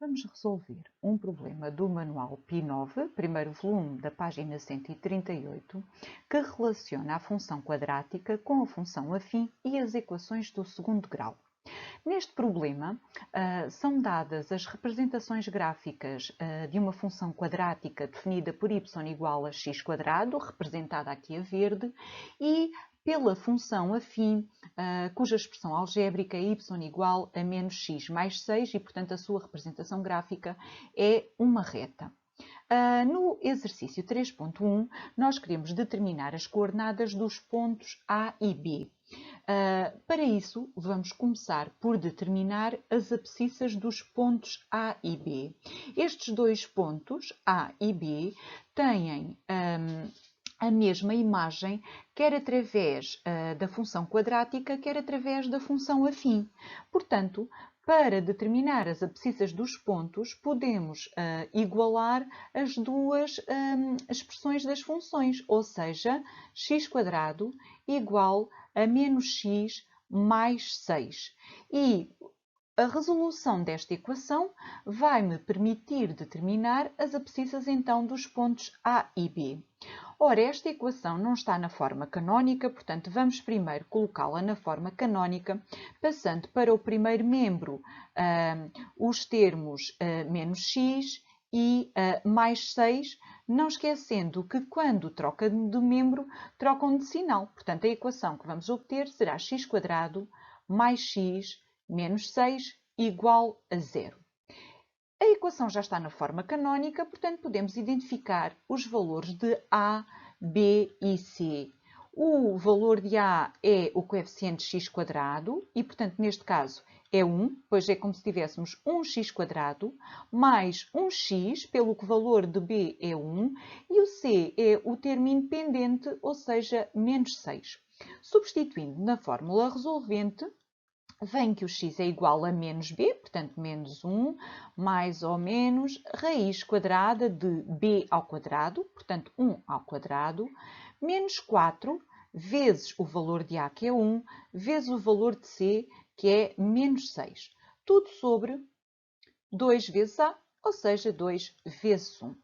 Vamos resolver um problema do manual P9, primeiro volume da página 138, que relaciona a função quadrática com a função afim e as equações do segundo grau. Neste problema, são dadas as representações gráficas de uma função quadrática definida por y igual a x², representada aqui a verde, e pela função afim, cuja expressão algébrica é y igual a menos x mais 6 e, portanto, a sua representação gráfica é uma reta. No exercício 3.1, nós queremos determinar as coordenadas dos pontos A e B. Para isso, vamos começar por determinar as abscissas dos pontos A e B. Estes dois pontos, A e B, têm a mesma imagem, quer através da função quadrática, quer através da função afim. Portanto, para determinar as abscissas dos pontos, podemos igualar as duas expressões das funções, ou seja, x² igual a menos x mais 6. E a resolução desta equação vai me permitir determinar as abscissas então dos pontos A e B. Ora, esta equação não está na forma canónica, portanto, vamos primeiro colocá-la na forma canónica, passando para o primeiro membro os termos menos x e mais 6, não esquecendo que quando troca de membro, trocam de sinal. Portanto, a equação que vamos obter será x² mais x menos 6 igual a 0. A equação já está na forma canónica, portanto, podemos identificar os valores de A, B e C. O valor de A é o coeficiente x² e, portanto, neste caso é 1, pois é como se tivéssemos um x² mais um x, pelo que o valor de B é 1, e o C é o termo independente, ou seja, menos 6. Substituindo na fórmula resolvente, vem que o x é igual a menos b, portanto, menos 1, mais ou menos raiz quadrada de b ao quadrado, portanto, 1 ao quadrado, menos 4, vezes o valor de a, que é 1, vezes o valor de c, que é menos 6. Tudo sobre 2 vezes a, ou seja, 2 vezes 1.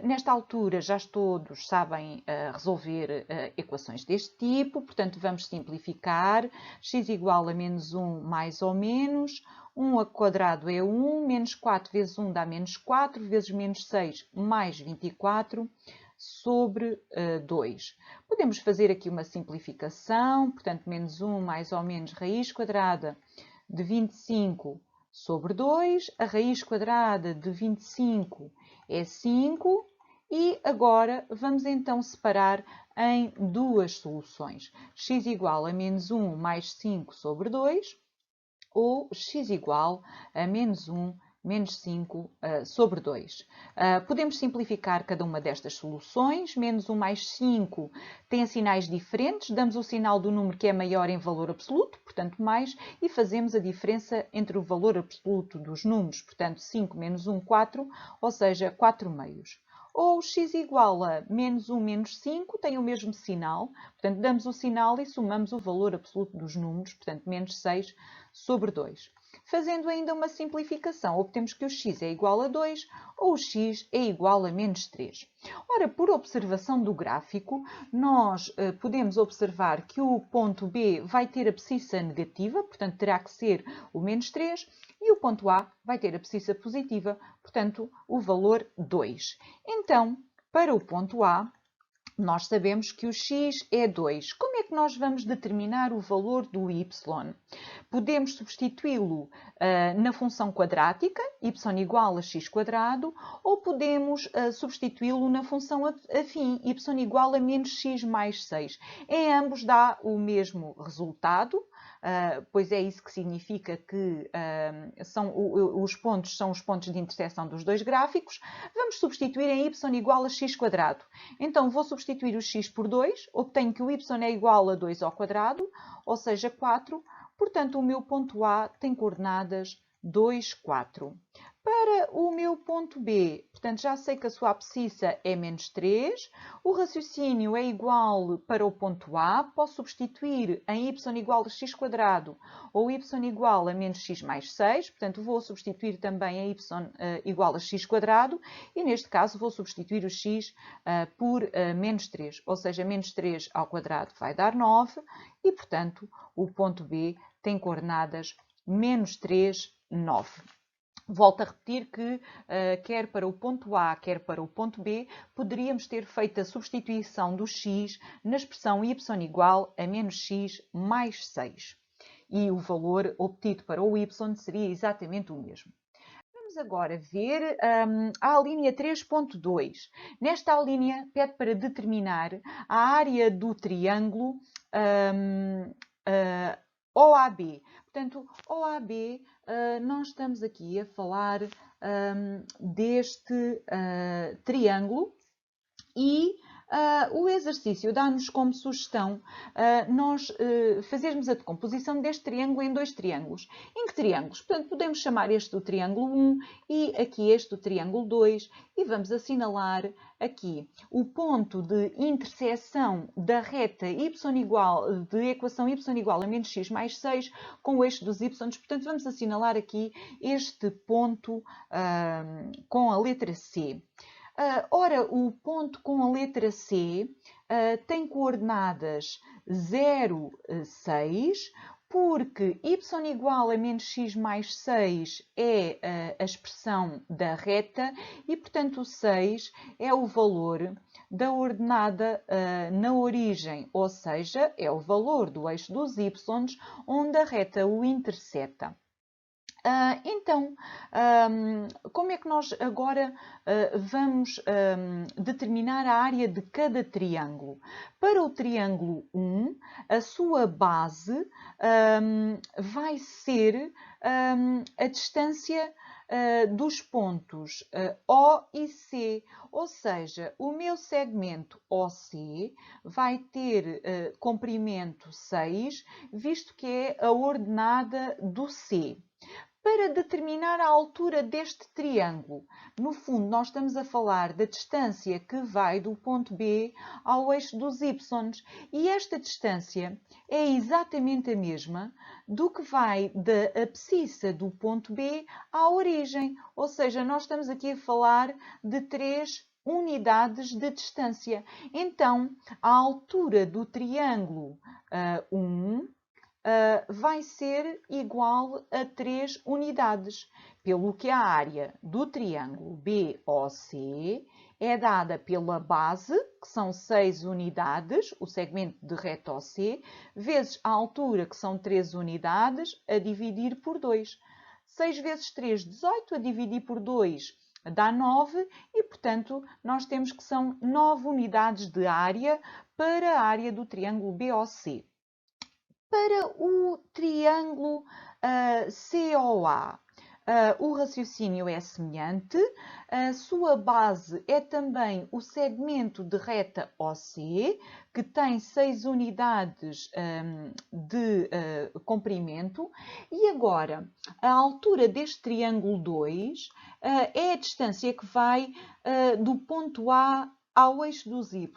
Nesta altura já todos sabem resolver equações deste tipo, portanto vamos simplificar. X igual a menos 1 mais ou menos, 1 ao quadrado é 1, menos 4 vezes 1 dá menos 4, vezes menos 6 mais 24, sobre 2. Podemos fazer aqui uma simplificação, portanto menos 1 mais ou menos raiz quadrada de 25 sobre 2, a raiz quadrada de 25 é 5 e agora vamos então separar em duas soluções. X igual a menos 1 mais 5 sobre 2 ou x igual a menos 1 menos 5 sobre 2. Podemos simplificar cada uma destas soluções. Menos 1 mais 5 tem sinais diferentes. Damos o sinal do número que é maior em valor absoluto, portanto mais, e fazemos a diferença entre o valor absoluto dos números, portanto 5 menos 1, 4, ou seja, 4 meios. Ou x igual a menos 1 menos 5 tem o mesmo sinal, portanto damos o sinal e somamos o valor absoluto dos números, portanto menos 6 sobre 2. Fazendo ainda uma simplificação, obtemos que o x é igual a 2 ou o x é igual a menos 3. Ora, por observação do gráfico, nós podemos observar que o ponto B vai ter abscissa negativa, portanto terá que ser o menos 3, e o ponto A vai ter abscissa positiva, portanto o valor 2. Então, para o ponto A, nós sabemos que o x é 2. Como é que nós vamos determinar o valor do y? Podemos substituí-lo na função quadrática, y igual a x², ou podemos substituí-lo na função afim, y igual a menos x mais 6. Em ambos dá o mesmo resultado, pois é isso que significa que os pontos são os pontos de interseção dos dois gráficos. Vamos substituir em y igual a x². Então, vou substituir o x por 2, obtenho que o y é igual a 2 ao quadrado, ou seja, 4. Portanto, o meu ponto A tem coordenadas 2, 4. Para o meu ponto B, portanto, já sei que a sua abscissa é menos 3, o raciocínio é igual para o ponto A, posso substituir em y igual a x² ou y igual a menos x mais 6, portanto, vou substituir também em y igual a x² e, neste caso, vou substituir o x por menos 3, ou seja, menos 3 ao quadrado vai dar 9 e, portanto, o ponto B tem coordenadas menos 3, 9. Volto a repetir que, quer para o ponto A, quer para o ponto B, poderíamos ter feito a substituição do x na expressão y igual a menos x mais 6. E o valor obtido para o y seria exatamente o mesmo. Vamos agora ver a linha 3.2. Nesta linha, pede para determinar a área do triângulo OAB. Portanto, OAB, nós estamos aqui a falar deste triângulo e o exercício dá-nos como sugestão nós fazermos a decomposição deste triângulo em dois triângulos. Em que triângulos? Portanto, podemos chamar este do triângulo 1 e aqui este do triângulo 2 e vamos assinalar aqui o ponto de interseção da reta de equação y igual a menos x mais 6 com o eixo dos y. Portanto, vamos assinalar aqui este ponto com a letra C. Ora, o ponto com a letra C tem coordenadas 0, 6, porque y igual a menos x mais 6 é a expressão da reta e, portanto, o 6 é o valor da ordenada na origem, ou seja, é o valor do eixo dos y onde a reta o interseta. Então, como é que nós agora vamos determinar a área de cada triângulo? Para o triângulo 1, a sua base vai ser a distância dos pontos O e C, ou seja, o meu segmento OC vai ter comprimento 6, visto que é a ordenada do C. Para determinar a altura deste triângulo, no fundo, nós estamos a falar da distância que vai do ponto B ao eixo dos y. E esta distância é exatamente a mesma do que vai da abscissa do ponto B à origem. Ou seja, nós estamos aqui a falar de 3 unidades de distância. Então, a altura do triângulo 1 vai ser igual a 3 unidades, pelo que a área do triângulo BOC é dada pela base, que são 6 unidades, o segmento de reta OC, vezes a altura, que são 3 unidades, a dividir por 2. 6 vezes 3, 18, a dividir por 2 dá 9 e, portanto, nós temos que são 9 unidades de área para a área do triângulo BOC. Para o triângulo COA, o raciocínio é semelhante. A sua base é também o segmento de reta OC, que tem 6 unidades de comprimento. E agora, a altura deste triângulo 2 é a distância que vai do ponto A ao eixo dos y,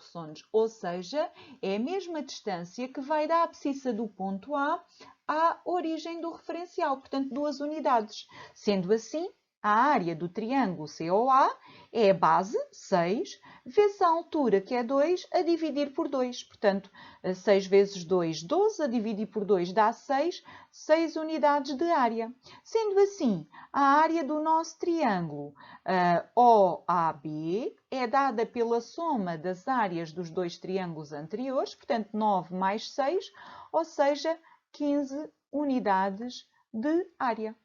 ou seja, é a mesma distância que vai da abscissa do ponto A à origem do referencial, portanto, 2 unidades. Sendo assim, a área do triângulo COA é a base, 6, vezes a altura, que é 2, a dividir por 2. Portanto, 6 vezes 2, 12, a dividir por 2 dá 6, 6 unidades de área. Sendo assim, a área do nosso triângulo OAB é dada pela soma das áreas dos dois triângulos anteriores, portanto, 9 mais 6, ou seja, 15 unidades de área.